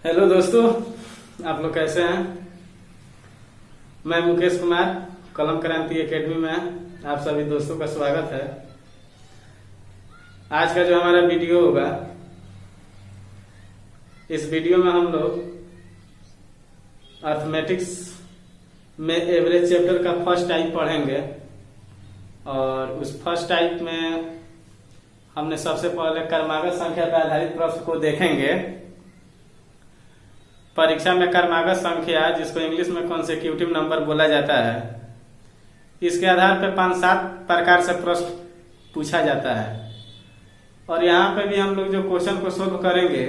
Hello दोस्तों, आप लोग कैसे हैं। मैं मुकेश कुमार, कलम क्रांति एकेडमी में आप सभी दोस्तों का स्वागत है। आज का जो हमारा वीडियो होगा, इस वीडियो में हम लोग अर्थमेटिक्स में एवरेज चैप्टर का फर्स्ट टाइप पढ़ेंगे। और उस फर्स्ट टाइप में हमने सबसे पहले क्रमागत संख्या पर आधारित प्रश्न को देखेंगे। परीक्षा में क्रमागत संख्या, जिसको इंग्लिश में कॉन्सेक्यूटिव नंबर बोला जाता है, इसके आधार पर 5-7 प्रकार से प्रश्न पूछा जाता है। और यहाँ पे भी हम लोग जो क्वेश्चन को सोल्व करेंगे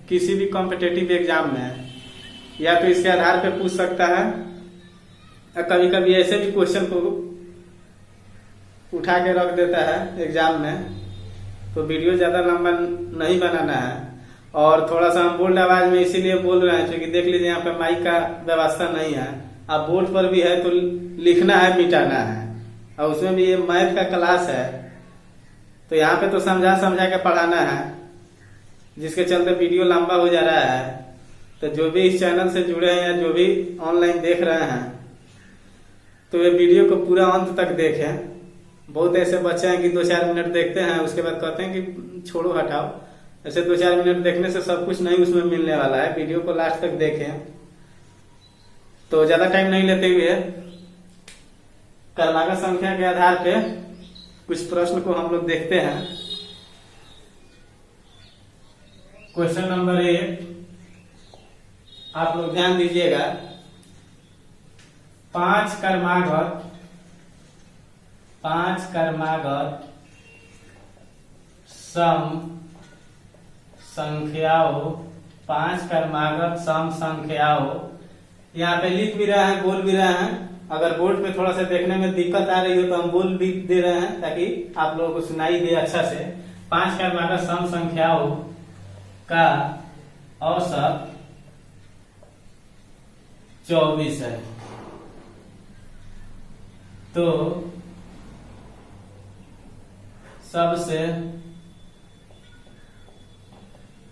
किसी भी कॉम्पिटिटिव एग्जाम में, या तो इसके आधार पे पूछ सकता है, और कभी कभी ऐसे भी क्वेश्चन को उठा के रख देता है एग्जाम में। तो वीडियो ज्यादा लंबा नहीं बनाना है, और थोड़ा सा हम बोल्ड आवाज में इसीलिए बोल रहे हैं क्योंकि देख लीजिए यहाँ पे माइक का व्यवस्था नहीं है। अब बोर्ड पर भी है तो लिखना है, मिटाना है, और उसमें भी ये मैथ का क्लास है, तो यहाँ पे तो समझा समझा के पढ़ाना है, जिसके चलते वीडियो लंबा हो जा रहा है। तो जो भी इस चैनल से जुड़े हैं या जो भी ऑनलाइन देख रहे हैं, तो ये वीडियो को पूरा अंत तक देखें। बहुत ऐसे बच्चे हैं कि 2-4 मिनट देखते हैं, उसके बाद कहते हैं कि छोड़ो हटाओ। ऐसे 2-4 मिनट देखने से सब कुछ नहीं उसमें मिलने वाला है। वीडियो को लास्ट तक देखें। तो ज्यादा टाइम नहीं लेते हुए क्रमागत संख्या के आधार पे कुछ प्रश्न को हम लोग देखते हैं। क्वेश्चन नंबर 1, आप लोग ध्यान दीजिएगा। 5 क्रमागत सम संख्याओं, 5 क्रमागत सम संख्याओं, यहाँ पे लिख भी रहे हैं, बोल भी रहे हैं। अगर बोर्ड पे थोड़ा सा देखने में दिक्कत आ रही हो तो हम बोल भी दे रहे हैं ताकि आप लोगों को सुनाई दे अच्छा से। 5 क्रमागत सम संख्याओं का औसत 24 है। तो सबसे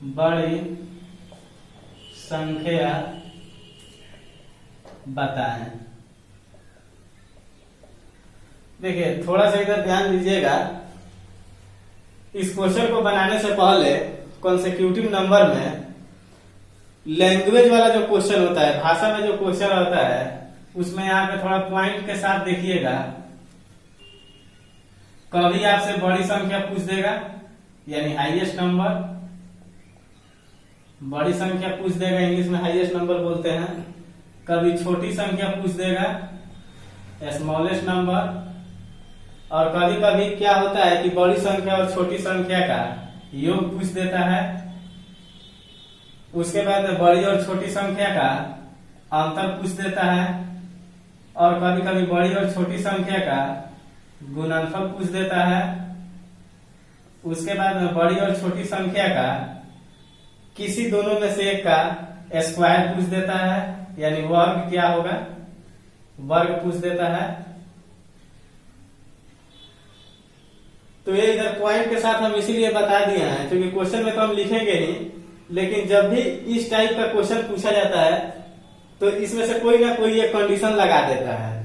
बड़ी संख्या बताएं। देखिए, थोड़ा सा इधर ध्यान दीजिएगा। इस क्वेश्चन को बनाने से पहले कॉन्सेक्यूटिव नंबर में लैंग्वेज वाला जो क्वेश्चन होता है, भाषा में जो क्वेश्चन होता है, उसमें यहाँ पे थोड़ा पॉइंट के साथ देखिएगा। कभी आपसे बड़ी संख्या पूछ देगा, यानी हाईएस्ट नंबर, बड़ी संख्या पूछ देगा, इंग्लिश में हाईएस्ट नंबर बोलते हैं। कभी छोटी संख्या पूछ देगा, स्मॉलेस्ट नंबर। और कभी कभी क्या होता है कि बड़ी संख्या और छोटी संख्या का योग पूछ देता है। उसके बाद बड़ी और छोटी संख्या का अंतर पूछ देता है। और कभी कभी बड़ी और छोटी संख्या का गुणनफल पूछ देता है। उसके बाद में बड़ी और छोटी संख्या का किसी दोनों में से एक का स्क्वायर पूछ देता है, यानी वर्ग क्या होगा, वर्ग पूछ देता है। तो ये इधर पॉइंट के साथ हम इसीलिए बता दिए हैं क्योंकि क्वेश्चन में तो हम लिखेंगे नहीं, लेकिन जब भी इस टाइप का क्वेश्चन पूछा जाता है तो इसमें से कोई ना कोई एक कंडीशन लगा देता है।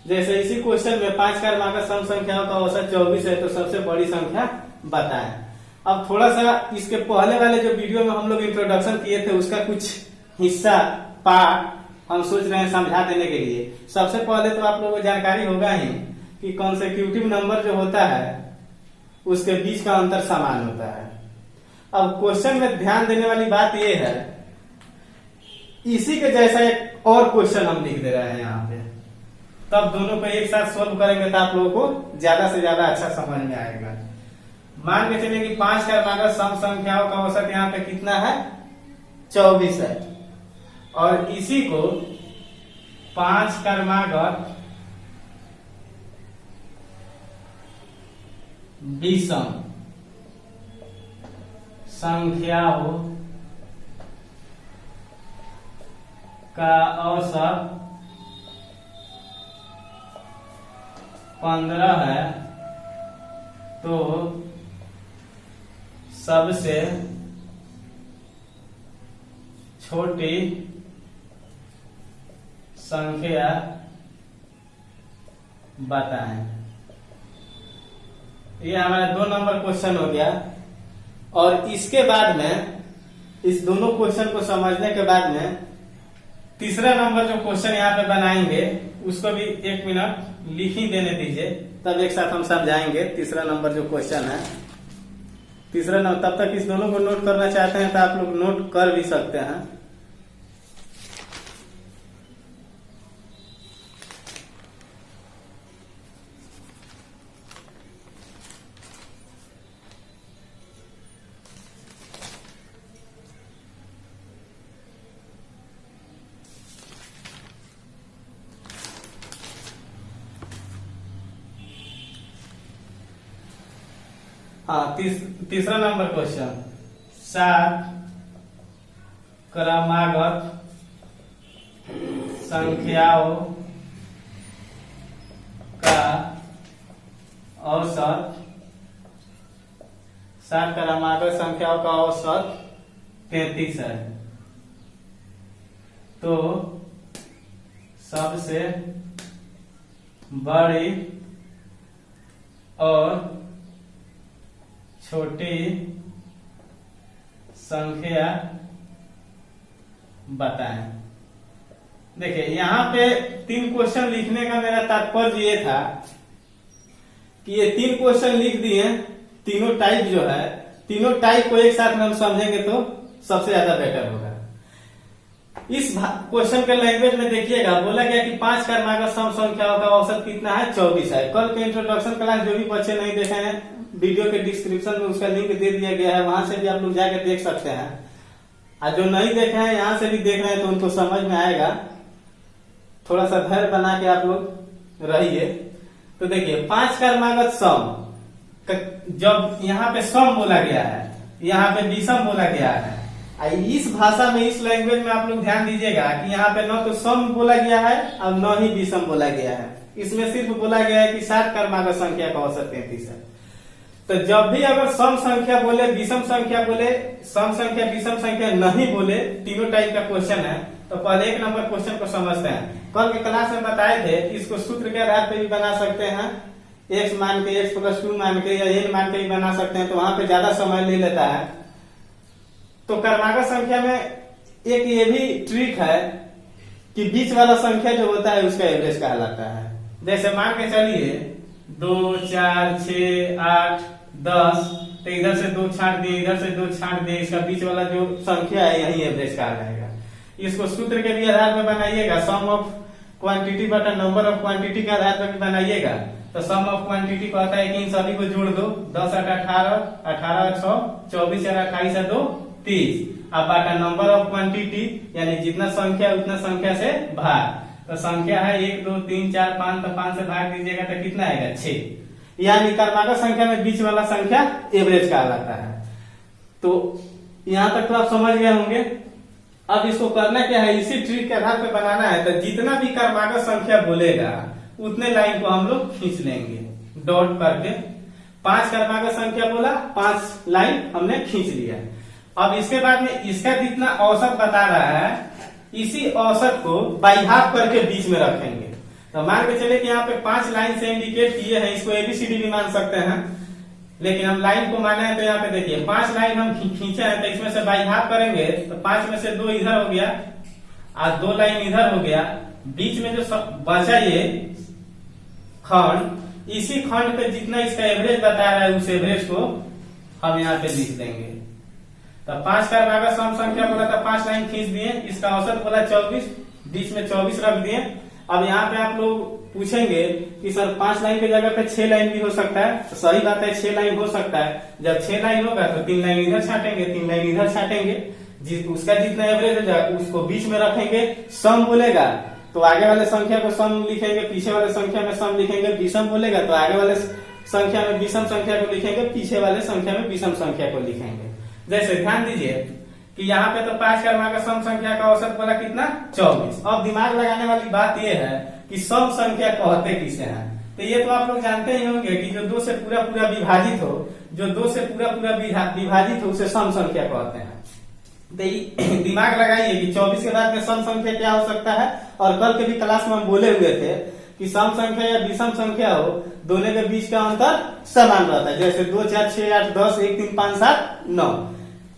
जैसे इसी क्वेश्चन में 5 क्रमागत सम संख्याओं का औसत 24 है, तो सबसे बड़ी संख्या बताएं। अब थोड़ा सा इसके पहले वाले जो वीडियो में हम लोग इंट्रोडक्शन किए थे, उसका कुछ हिस्सा पार्ट हम सोच रहे हैं समझा देने के लिए। सबसे पहले तो आप लोगों को जानकारी होगा ही कि कॉन्सेक्यूटिव नंबर जो होता है उसके बीच का अंतर समान होता है। अब क्वेश्चन में ध्यान देने वाली बात यह है, इसी के जैसा एक और क्वेश्चन हम लिख दे रहे हैं यहाँ पे, तब दोनों को एक साथ सोल्व करेंगे तो आप लोगों को ज्यादा से ज्यादा अच्छा समझ में आएगा। मान के चलिए कि 5 क्रमागत सम संख्याओं का औसत यहाँ पे कितना है, 24 है। और इसी को 5 क्रमागत विषम संख्याओं का औसत 15 है, तो सबसे छोटी संख्या बताएं। ये हमारा 2 नंबर क्वेश्चन हो गया। और इसके बाद में इस दोनों क्वेश्चन को समझने के बाद में तीसरा नंबर जो क्वेश्चन यहाँ पे बनाएंगे उसको भी 1 मिनट लिख ही देने दीजिए, तब एक साथ हम समझाएंगे। तीसरा नंबर जो क्वेश्चन है, तीसरा नंबर, तब तक इस दोनों को नोट करना चाहते हैं तो आप लोग नोट कर भी सकते हैं। हाँ, तीसरा नंबर क्वेश्चन, 7 क्रमागत संख्याओं का औसत, 7 क्रमागत संख्याओं का औसत 33 है। तो सबसे बड़ी और छोटी संख्या बताएं। देखिए यहाँ पे 3 क्वेश्चन लिखने का मेरा तात्पर्य ये था कि ये 3 क्वेश्चन लिख दिए, तीनों टाइप जो है, तीनों टाइप को एक साथ में हम समझेंगे तो सबसे ज्यादा बेटर होगा। इस क्वेश्चन के लैंग्वेज में देखिएगा, बोला गया कि 5 क्रमागत सम संख्याओं का औसत कितना है, 24 है। कल के इंट्रोडक्शन क्लास जो भी बच्चे नहीं देखे हैं, वीडियो के डिस्क्रिप्शन में उसका लिंक दे दिया गया है, वहां से भी आप लोग जाकर देख सकते हैं। और जो नहीं देखे हैं यहाँ से भी देख रहे हैं तो उनको समझ में आएगा। थोड़ा सा धैर्य बना के आप लोग रहिए। तो देखिए 5 क्रमागत सम, जब यहाँ पे सम बोला गया है, यहाँ पे विषम बोला गया है। इस भाषा में, इस लैंग्वेज में आप लोग ध्यान दीजिएगा कि यहाँ पे न तो सम बोला गया है और न ही विषम बोला गया है। इसमें सिर्फ बोला गया है कि 7 क्रमागत संख्या का औसत 33 है। तो जब भी अगर सम संख्या बोले, विषम संख्या बोले, सम संख्या विषम संख्या नहीं बोले, तीनों टाइप का क्वेश्चन है, तो पहले 1 नंबर क्वेश्चन को समझते हैं। कल के क्लास में बताए थे इसको सूत्र के आधार पर भी बना सकते हैं, x मान के, x+2 मान के या n मान के भी बना सकते हैं, तो वहां पे ज्यादा समय ले लेता है। तो क्रमागत संख्या में एक ये भी ट्रिक है कि बीच वाला संख्या जो होता है उसका एवरेज कहलाता है। जैसे मान के चलिए 2, 4, 6, 8, 10, तो इधर से 2 छांट दिए, इधर से 2 छांट दिए, इसका बीच वाला जो संख्या है यही एवरेज कहा जाएगा। इसको सूत्र के भी आधार पर बनाइएगा, सम ऑफ क्वांटिटी बटा नंबर ऑफ क्वांटिटी के आधार पर भी बनाइएगा। तो सम ऑफ क्वांटिटी कहता है कि इन सभी को जोड़ दो, 10 8 18, 18 100, 24 4 28 2 30। अब बाटा नंबर ऑफ क्वांटिटी, यानी जितना संख्या उतना संख्या से भाग। तो संख्या है 1 2 3 4 5, तो 5 से भाग दीजिएगा तो कितना आएगा, 6। यानी क्रमागत संख्या में बीच वाला संख्या एवरेज कहलाता है। तो यहाँ तक तो आप समझ गए होंगे। अब इसको करना क्या है, इसी ट्रिक के आधार पर बनाना है। तो जितना भी क्रमागत संख्या बोलेगा उतने लाइन को हम लोग खींच लेंगे डॉट करके। 5 क्रमागत संख्या बोला, 5 लाइन हमने खींच लिया। अब इसके बाद में इसका जितना औसत बता रहा है, इसी औसत को बाई हाफ करके बीच में रखेंगे। तो मान के चले कि यहाँ पे 5 लाइन से इंडिकेट किए हैं, इसको ABCD भी मान सकते हैं, लेकिन हम लाइन को माने हैं। तो यहाँ पे देखिए 5 लाइन हम खींचे हैं, तो इसमें से बाई हाफ करेंगे तो 5 में से 2 इधर हो गया और 2 लाइन इधर हो गया। बीच में जो बचा ये खंड, इसी खंड पे जितना इसका एवरेज बता रहा है उस एवरेज को हम यहाँ पे लिख देंगे। तो 5 क्रमागत सम संख्या बोला था, 5 लाइन खींच दिए, इसका औसत बोला 24, बीच में 24 रख दिए। अब यहाँ पे आप लोग पूछेंगे कि सर 5 लाइन की जगह पे 6 लाइन भी हो सकता है। तो सही बात है, 6 लाइन हो सकता है। जब 6 लाइन होगा तो 3 लाइन इधर छाटेंगे, 3 लाइन इधर छाटेंगे। उसका जितना एवरेज हो जाए उसको बीच में रखेंगे। सम बोलेगा तो आगे वाले संख्या को सम लिखेंगे, पीछे वाले संख्या में सम लिखेंगे। विषम बोलेगा तो आगे वाले संख्या में विषम संख्या को लिखेंगे, पीछे वाले संख्या में विषम संख्या को लिखेंगे। जैसे ध्यान दीजिए कि यहाँ पे तो 5 क्रमागत सम संख्या का औसत बोला कितना, 24। अब दिमाग लगाने वाली बात यह है कि सम संख्या कहते किसे हैं। तो ये तो आप लोग जानते ही होंगे कि जो 2 से पूरा पूरा विभाजित हो, जो 2 से पूरा पूरा विभाजित हो उसे सम संख्या कहते हैं। दिमाग लगाइए कि 24 के बाद में सम संख्या क्या हो सकता है। और कल के भी क्लास में हम बोले हुए थे कि सम संख्या या विषम संख्या हो, दोनों के बीच का अंतर समान रहता है। जैसे 2 4 6 8 10 1 3 5 7 9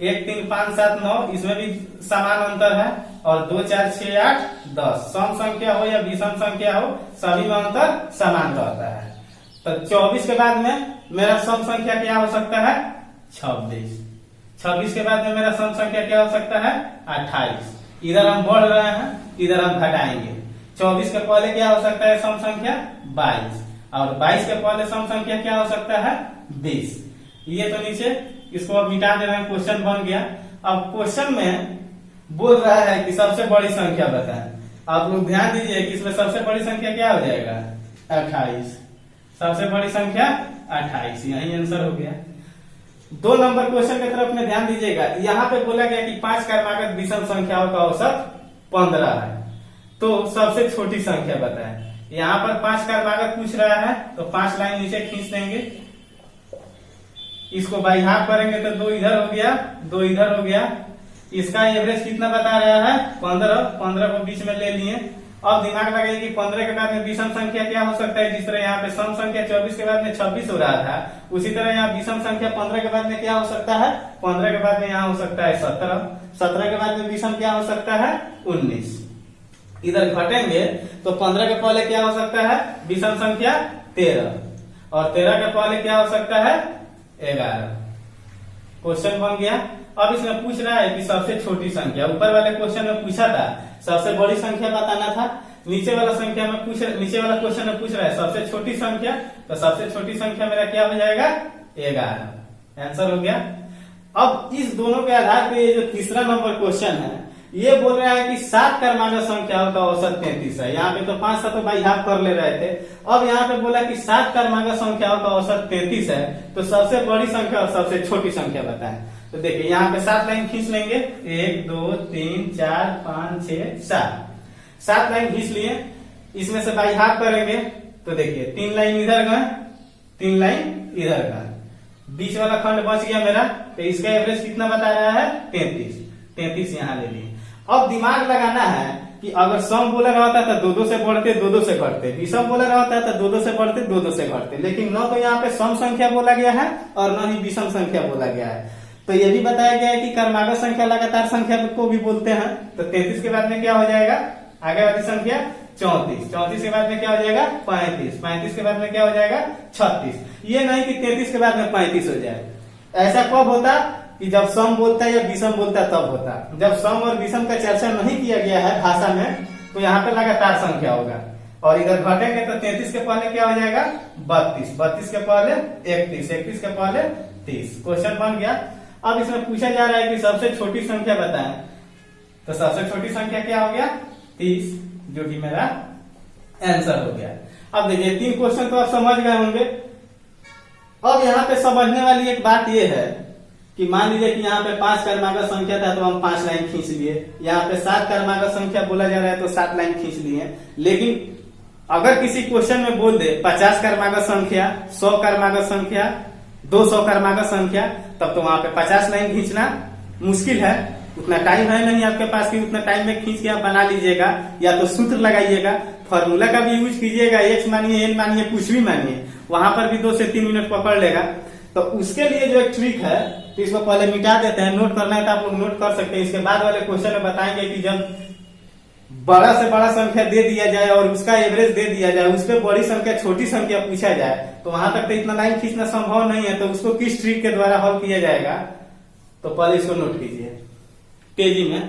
1 3 5 7 9 इसमें भी समान अंतर है। और 2 4 6 8 10 सम संख्या हो या विषम संख्या हो, सभी में अंतर समान रहता है। तो 24 के बाद में मेरा सम संख्या क्या हो सकता है? 26। 26 के बाद में मेरा सम संख्या क्या हो सकता है? 28। इधर हम बढ़ रहे हैं, इधर हम घटाएंगे। 24 के पहले क्या हो सकता है सम संख्या? 22। और 22 के पहले सम संख्या क्या हो सकता है? 20। ये तो नीचे इसको अब मिटा दे रहे हैं, क्वेश्चन बन गया। अब क्वेश्चन में बोल रहा है कि सबसे बड़ी संख्या बताएं। आप लोग ध्यान दीजिए कि इसमें सबसे बड़ी संख्या क्या हो जाएगा? 28। सबसे बड़ी संख्या 28, यही आंसर हो गया। 2 नंबर क्वेश्चन की तरफ में ध्यान दीजिएगा। यहाँ पे बोला गया कि 5 क्रमागत विषम संख्याओं का औसत 15 है, तो सबसे छोटी संख्या बताएं। यहाँ पर 5 क्रमागत पूछ रहा है, तो 5 लाइन नीचे खींच देंगे। इसको बाई हाफ करेंगे तो 2 इधर हो गया, 2 इधर हो गया। इसका एवरेज कितना बता रहा है? 15। 15 को बीच में ले लिए। अब दिमाग लगाइए कि 15 के बाद में विषम संख्या क्या हो सकता है। जिस तरह यहाँ पे सम संख्या 24 के बाद में 26 हो रहा था, उसी तरह यहाँ विषम संख्या 15 के बाद में क्या हो सकता है? 15 के बाद में यहाँ हो सकता है 17। 17 के बाद में विषम क्या हो सकता है? 19। इधर घटेंगे तो 15 के पहले क्या हो सकता है? विषम संख्या 13। और 13 के पहले क्या हो सकता है? 11। क्वेश्चन बन गया। अब इसमें पूछ रहा है कि सबसे छोटी संख्या। ऊपर वाले क्वेश्चन में पूछा था सबसे बड़ी संख्या बताना था। नीचे वाला नीचे वाला क्वेश्चन में पूछ रहा है सबसे छोटी संख्या। तो सबसे छोटी संख्या मेरा क्या हो जाएगा? 11। आंसर हो गया। अब इस दोनों के आधार पे ये जो तीसरा नंबर क्वेश्चन है, ये बोल रहा है कि 7 क्रमागत संख्याओं का औसत 33 है। यहाँ पे तो 5 तो बाई हाफ कर ले रहे थे। अब यहाँ पे बोला कि 7 क्रमागत संख्याओं का औसत 33 है, तो सबसे बड़ी संख्या और सबसे छोटी संख्या बताएं। तो देखिए यहाँ पे 7 लाइन खींच लेंगे। 1 2 3 4 5 6 7 7 लाइन खींच लिए। इसमें से बाई हाफ करेंगे तो देखिए 3 लाइन इधर गए, 3 लाइन इधर गए, बीच वाला खंड बच गया मेरा। तो इसका एवरेज कितना बता रहा है? 33। 33 यहाँ ले लिए। अब दिमाग लगाना है कि अगर सम बोला रहता था 2 2 से बढ़ते, 2 2 से घटते। विषम बोला रहता था 2 2 से बढ़ते, 2 2 से घटते। लेकिन न तो यहाँ पे सम संख्या बोला गया है और न ही विषम संख्या बोला गया है। तो ये भी बताया गया है कि क्रमागत संख्या लगातार संख्या को भी बोलते हैं। तो 33 के बाद में क्या हो जाएगा? आगे वाली संख्या 34। 34 के बाद में क्या हो जाएगा? 35। 35 के बाद में क्या हो जाएगा? 36। ये नहीं कि 33 के बाद में 35 हो जाए। ऐसा कब होता कि जब सम बोलता है या विषम बोलता है तब होता। जब सम और विषम का चर्चा नहीं किया गया है भाषा में, तो यहाँ पे लगातार संख्या होगा। और इधर घटेंगे तो 33 के पहले क्या हो जाएगा? 32। 32 के पहले 31। 31 के पहले 30। क्वेश्चन बन गया। अब इसमें पूछा जा रहा है कि सबसे छोटी संख्या बताएं। तो सबसे छोटी संख्या क्या हो गया? 30, जो कि मेरा आंसर हो गया। अब देखिए 3 क्वेश्चन तो आप समझ गए होंगे। अब यहाँ पे समझने वाली एक बात यह है कि मान लीजिए कि यहाँ पे 5 क्रमागत संख्या था तो हम 5 लाइन खींच लिए। यहाँ पे 7 क्रमागत संख्या बोला जा रहा है तो 7 लाइन खींच लिए। लेकिन अगर किसी क्वेश्चन में बोल दे 50 क्रमागत संख्या, 100 क्रमागत संख्या, 200 क्रमागत संख्या, तब तो वहां पे 50 लाइन खींचना मुश्किल है। उतना टाइम है नहीं आपके पास कि उतना टाइम में खींच के आप बना लीजिएगा। या तो सूत्र लगाइएगा, फॉर्मूला का भी यूज कीजिएगा। एक्स मानिए, एन मानिए, कुछ भी मानिए, वहां पर भी 2 से 3 मिनट पकड़ लेगा। तो उसके लिए जो एक ट्रिक है, तो इसको पहले मिटा देते हैं। नोट करना है तो आप लोग नोट कर सकते हैं। इसके बाद वाले क्वेश्चन में बताएंगे कि जब बड़ा से बड़ा संख्या दे दिया जाए और उसका एवरेज दे दिया जाए, उस पर बड़ी संख्या छोटी संख्या पूछा जाए, तो वहां तक तो इतना लाइन खींचना संभव नहीं है। तो उसको किस ट्रिक के द्वारा हल किया जाएगा, तो पहले इसको नोट कीजिए तेजी में।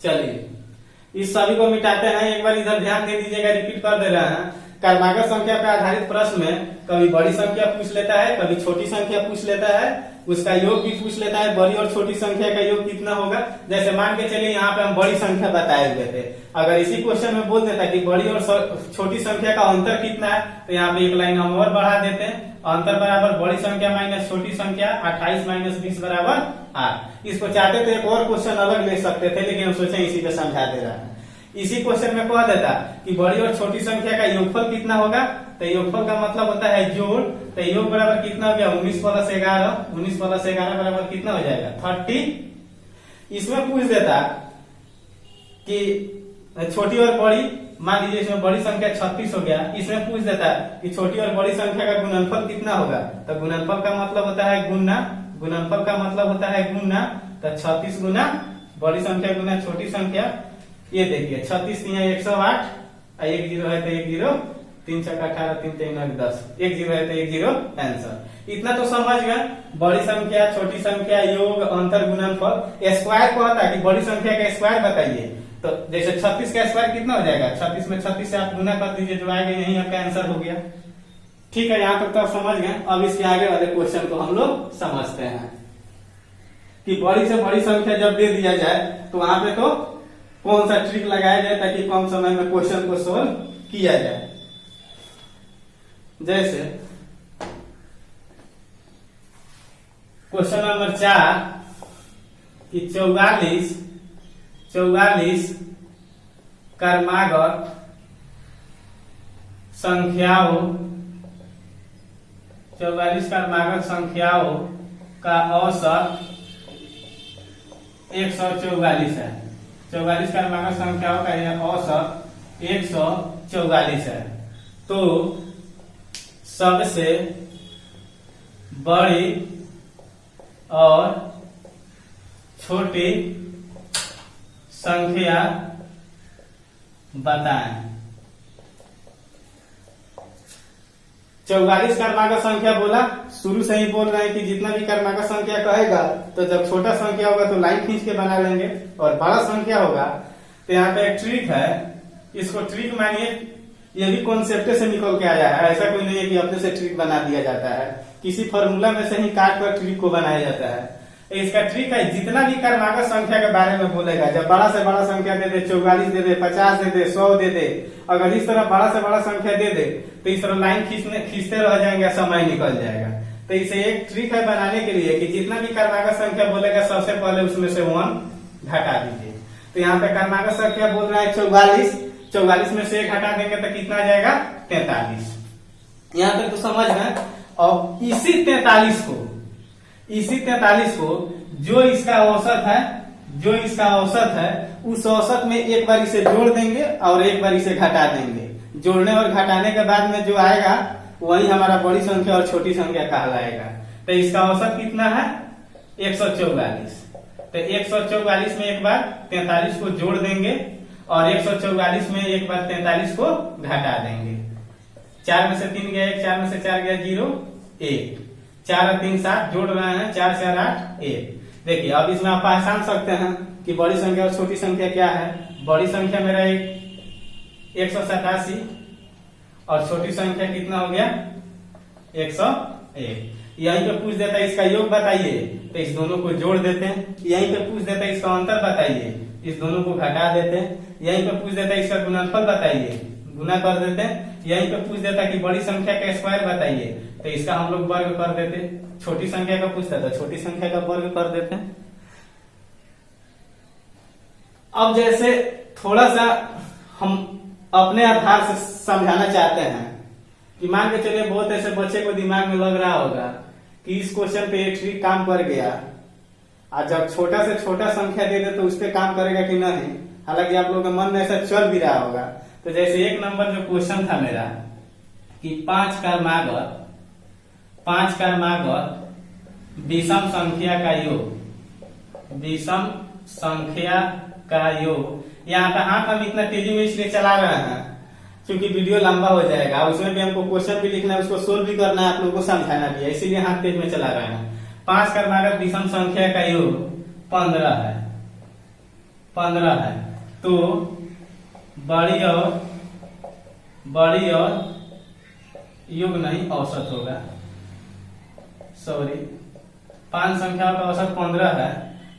चलिए इस सभी को मिटाते हैं। एक बार इधर ध्यान दे दीजिएगा, रिपीट कर दे रहे हैं। क्रमागत संख्या पर आधारित प्रश्न में कभी बड़ी संख्या पूछ लेता है, कभी छोटी संख्या पूछ लेता है, उसका योग भी पूछ लेता है। बड़ी और छोटी संख्या का योग कितना होगा। जैसे मान के चलिए यहाँ पे हम बड़ी संख्या बताए हुए थे। अगर इसी क्वेश्चन में बोल देता कि बड़ी और छोटी संख्या का अंतर कितना है, तो यहाँ पे एक लाइन हम और बढ़ा देते हैं। अंतर बराबर बड़ी संख्या माइनस छोटी संख्या, 28 माइनस 20 बराबर 8। इसको चाहते तो एक और क्वेश्चन अलग ले सकते थे, लेकिन हम सोचे इसी पे समझा दे रहा है। इसी क्वेश्चन में कह देता कि बड़ी और छोटी संख्या का योगफल कितना होगा, तो योगफल का मतलब होता है जोड़। तो योग बराबर कितना हो गया 19 प्लस 11, 19 प्लस 11 बराबर कितना हो जाएगा 30। इसमें पूछ देता कि छोटी और बड़ी, मान लीजिए इसमें बड़ी संख्या 36 हो गया, इसमें पूछ देता कि छोटी और बड़ी संख्या का गुणनफल कितना होगा। तो गुणनफल का मतलब होता है गुणना, गुणनफल का मतलब होता है गुणना। तो 36 गुना बड़ी संख्या गुना छोटी संख्या। ये देखिए 36 × 108, 1 0 है तो 1 0, 3 × 18, 3 × 9 10, 1 0 है तो 1 0 आंसर। इतना तो समझ गए, बड़ी संख्या छोटी संख्या योग अंतर गुणनफल। स्क्वायर को होता है कि बड़ी संख्या का स्क्वायर बताइए। तो जैसे 36 का स्क्वायर कितना हो जाएगा, 36 में 36 से आप गुना कर दीजिए, जो आएगा यही आपका आंसर हो गया। ठीक है, यहाँ तक तो आप समझ गए। अब इसके आगे वाले क्वेश्चन को हम लोग समझते हैं कि बड़ी से बड़ी संख्या जब दे दिया जाए तो वहां पे तो कौन सा ट्रिक लगाया जाए ताकि कम समय में क्वेश्चन को सोल्व किया जाए। जैसे क्वेश्चन नंबर 4 कि 44 क्रमागत संख्याओं, 44 क्रमागत संख्याओं का औसत 144 है। 44 क्रमागत संख्याओं का यह औसत 144 है। तो सबसे बड़ी और छोटी संख्या बताएं। 44 क्रमागत संख्या बोला, शुरू से ही बोल रहे हैं कि जितना भी क्रमागत संख्या कहेगा तो जब छोटा संख्या होगा तो लाइन खींच के बना लेंगे, और बड़ा संख्या होगा तो यहाँ पे एक ट्रिक है। इसको ट्रिक मानिए, ये भी कॉन्सेप्ट से निकल के आया है, ऐसा कोई नहीं है कि अपने से ट्रिक बना दिया जाता है। किसी फॉर्मूला में से ही काट कर ट्रिक को बनाया जाता है। इसका ट्रिक है, जितना भी क्रमागत संख्या के बारे में बोलेगा, जब बड़ा से बड़ा संख्या दे दे, 44 दे दे, 50 दे दे, 100 दे दे, अगर इस तरह बड़ा से बड़ा संख्या दे दे तो इस तरह लाइन खींचते रह जाएंगे, समय निकल जाएगा। तो इसे एक ट्रिक है बनाने के लिए कि जितना भी क्रमागत संख्या बोलेगा सबसे पहले उसमें से 1 घटा दीजिए। तो यहाँ पे क्रमागत संख्या बोल रहा है 44, 44 में से 1 घटा देंगे तो कितना आ जाएगा 43। यहाँ तक तो समझ गए। और इसी 43 को जो इसका औसत है उस औसत में एक बार इसे जोड़ देंगे और एक बार इसे घटा देंगे। जोड़ने और घटाने के बाद में जो आएगा वही हमारा बड़ी संख्या और छोटी संख्या कहलाएगा। तो इसका औसत कितना है 144। तो 144 में एक बार 43 को जोड़ देंगे और 144 में एक बार 43 को घटा देंगे। 4 में से 3 गया 1, 4 में से 4 गया 0, 1, 4 और 3 7 जोड़ रहे हैं, 4 4 8 1। देखिए अब इसमें आप पहचान सकते हैं कि बड़ी संख्या और छोटी संख्या क्या है। बड़ी संख्या मेरा 187 और छोटी संख्या कितना हो गया 101। यहीं पे पूछ देता है इसका योग बताइए, तो इस दोनों को जोड़ देते हैं। यहीं पे पूछ देता है इसका अंतर बताइए, इस दोनों को घटा देते हैं। यहीं पे पूछ देता है इसका गुणनफल बताइए, गुना कर देते हैं। यहीं पे पूछ देता है कि बड़ी संख्या का स्क्वायर बताइए, तो इसका हम लोग वर्ग कर देते। छोटी संख्या का पूछता था, छोटी संख्या का वर्ग कर देते हैं। अब जैसे थोड़ा सा हम अपने आधार से समझाना चाहते हैं कि मान के चलिए बहुत ऐसे बच्चे को दिमाग में लग रहा होगा कि इस क्वेश्चन पे एक ट्रिक काम कर गया, और जब छोटा से छोटा संख्या दे दे तो उस पर काम करेगा कि नहीं। हालांकि आप लोगों के मन में ऐसा चल भी रहा होगा। तो जैसे एक नंबर जो क्वेश्चन था मेरा कि 5 क्रमागत विषम संख्या का योग, विषम संख्या का योग। यहाँ पे हाथ हम इतना तेजी में इसलिए चला रहे हैं क्योंकि वीडियो लंबा हो जाएगा, उसमें भी हमको क्वेश्चन भी लिखना है, उसको सोल्व भी करना है, आप लोगों को समझाना भी है, इसीलिए हाथ तेज में चला रहे हैं। 5 क्रमागत विषम संख्या का योग 15 है। तो बड़ी और योग नहीं औसत होगा, सॉरी 5 संख्याओं का औसत 15 है।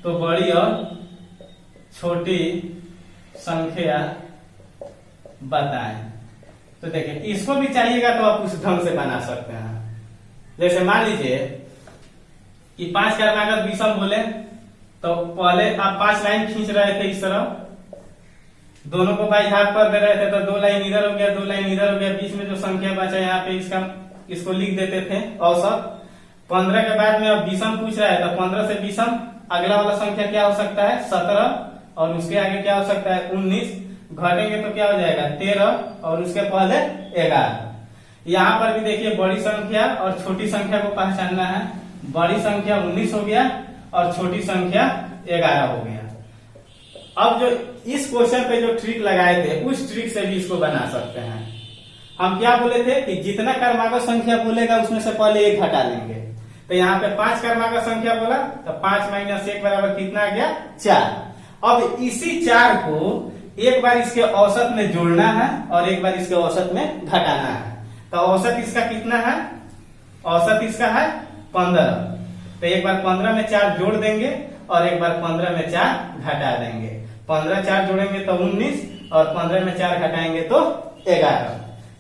तो बड़ी और छोटी संख्या बताएं। तो देखिए इसको भी चाहिएगा तो आप उस ढंग से बना सकते हैं। जैसे मान लीजिए कि 5 क्रमागत विषम बोले तो पहले आप 5 लाइन खींच रहे थे इस तरह, दोनों को बाई हाफ कर दे रहे थे तो 2 लाइन इधर हो गया, 2 लाइन इधर हो गया, बीच में जो संख्या बचा यहाँ पे इसको लिख देते थे औसत। 15 के बाद में अब विषम पूछ रहा है तो 15 से विषम अगला वाला संख्या क्या हो सकता है 17 और उसके आगे क्या हो सकता है 19, घटेंगे तो क्या हो जाएगा 13 और उसके पहले 11। यहाँ पर भी देखिए बड़ी संख्या और छोटी संख्या को पहचानना है। बड़ी संख्या 19 हो गया और छोटी संख्या 11 हो गया। अब जो इस क्वेश्चन पे जो ट्रिक लगाए थे उस ट्रिक से भी इसको बना सकते हैं। हम क्या बोले थे कि जितना क्रमागत संख्या बोलेगा उसमें से पहले 1 घटा लेंगे। तो यहाँ पे 5 क्रमागत संख्या बोला तो 5 - 1 बराबर कितना आ गया 4। अब इसी 4 को एक बार इसके औसत में जोड़ना है और एक बार इसके औसत में घटाना है। तो औसत इसका कितना है, औसत इसका है 15। तो एक बार 15 में 4 जोड़ देंगे और एक बार 15 में 4 घटा देंगे। 15 4 जोड़ेंगे तो 19 और 15 में 4 घटाएंगे तो 11।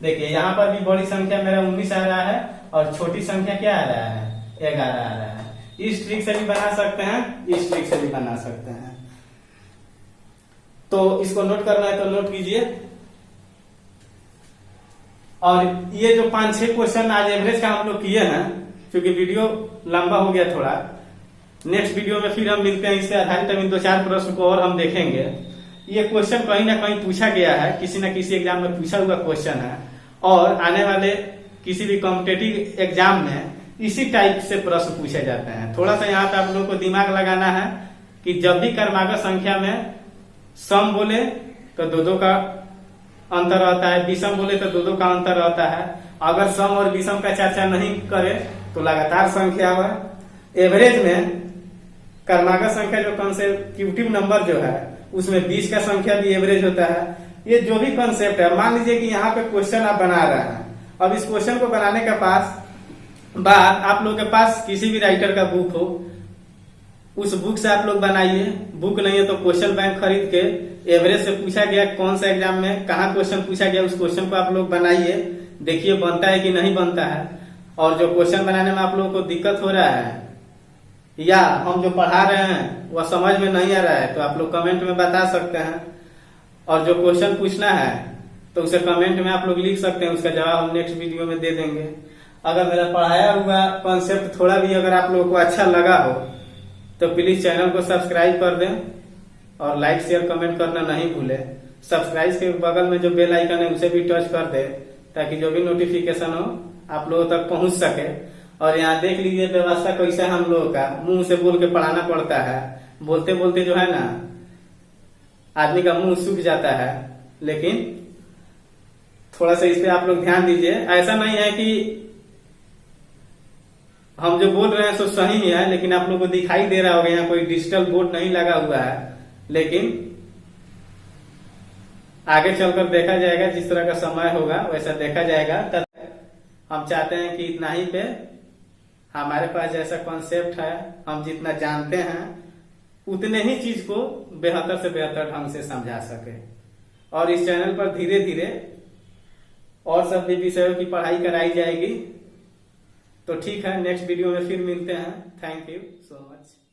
देखिए यहाँ पर भी बड़ी संख्या मेरा 19 आ रहा है और छोटी संख्या क्या आ रहा है 11 आ रहा है। इस ट्रिक से भी बना सकते हैं, इस ट्रिक से भी बना सकते हैं। तो इसको नोट करना है तो नोट कीजिए। और ये जो 5-6 क्वेश्चन आज एवरेज का हम लोग किए हैं, क्योंकि वीडियो लंबा हो गया थोड़ा, नेक्स्ट वीडियो में फिर हम मिलते हैं। इससे आधारित इन 2-4 प्रश्न को और हम देखेंगे। ये क्वेश्चन कहीं ना कहीं पूछा गया है, किसी न किसी एग्जाम में पूछा हुआ क्वेश्चन है और आने वाले किसी भी कॉम्पिटेटिव एग्जाम में इसी टाइप से प्रश्न पूछे जाते हैं। थोड़ा सा यहाँ पे आप लोगों को दिमाग लगाना है कि जब भी क्रमागत संख्या में सम बोले तो 2-2 का अंतर रहता है, विषम बोले तो 2-2 का अंतर रहता है। अगर सम और विषम का चर्चा नहीं करे तो लगातार संख्या है। एवरेज में क्रमागत संख्या जो कंसेक्यूटिव नंबर जो है उसमें 20 का संख्या भी एवरेज होता है। ये जो भी कंसेप्ट है, मान लीजिए कि यहाँ पे क्वेश्चन आप बना रहे हैं। अब इस क्वेश्चन को बनाने के बाद आप लोग के पास किसी भी राइटर का बुक हो, उस बुक से आप लोग बनाइए। बुक नहीं है तो क्वेश्चन बैंक खरीद के एवरेज से पूछा गया कौन सा एग्जाम में कहाँ क्वेश्चन पूछा गया उस क्वेश्चन को आप लोग बनाइए, देखिए बनता है कि नहीं बनता है। और जो क्वेश्चन बनाने में आप लोगों को दिक्कत हो रहा है या हम जो पढ़ा रहे हैं वह समझ में नहीं आ रहा है तो आप लोग कमेंट में बता सकते हैं। और जो क्वेश्चन पूछना है तो उसे कमेंट में आप लोग लिख सकते हैं, उसका जवाब हम नेक्स्ट वीडियो में दे देंगे। अगर मेरा पढ़ाया हुआ कॉन्सेप्ट थोड़ा भी अगर आप लोगों को अच्छा लगा हो तो प्लीज चैनल को सब्सक्राइब कर दें और लाइक शेयर कमेंट करना नहीं भूलें। सब्सक्राइब के बगल में जो बेल आइकन है उसे भी टच कर दे ताकि जो भी नोटिफिकेशन हो आप लोगों तक पहुंच सके। और यहाँ देख लीजिए व्यवस्था कैसा है हम लोगों का, मुंह से बोल के पढ़ाना पड़ता है। बोलते बोलते जो है ना आदमी का मुंह सूख जाता है, लेकिन थोड़ा सा इस पे आप लोग ध्यान दीजिए। ऐसा नहीं है कि हम जो बोल रहे हैं सो सही ही है, लेकिन आप लोग को दिखाई दे रहा होगा यहाँ कोई डिजिटल बोर्ड नहीं लगा हुआ है, लेकिन आगे चलकर देखा जाएगा। जिस तरह का समय होगा वैसा देखा जाएगा। हम चाहते हैं कि इतना ही पे हमारे पास जैसा कॉन्सेप्ट है, हम जितना जानते हैं उतने ही चीज को बेहतर से बेहतर ढंग से समझा सके। और इस चैनल पर धीरे धीरे और सब भी विषयों की पढ़ाई कराई जाएगी। तो ठीक है, नेक्स्ट वीडियो में फिर मिलते हैं। Thank you so much.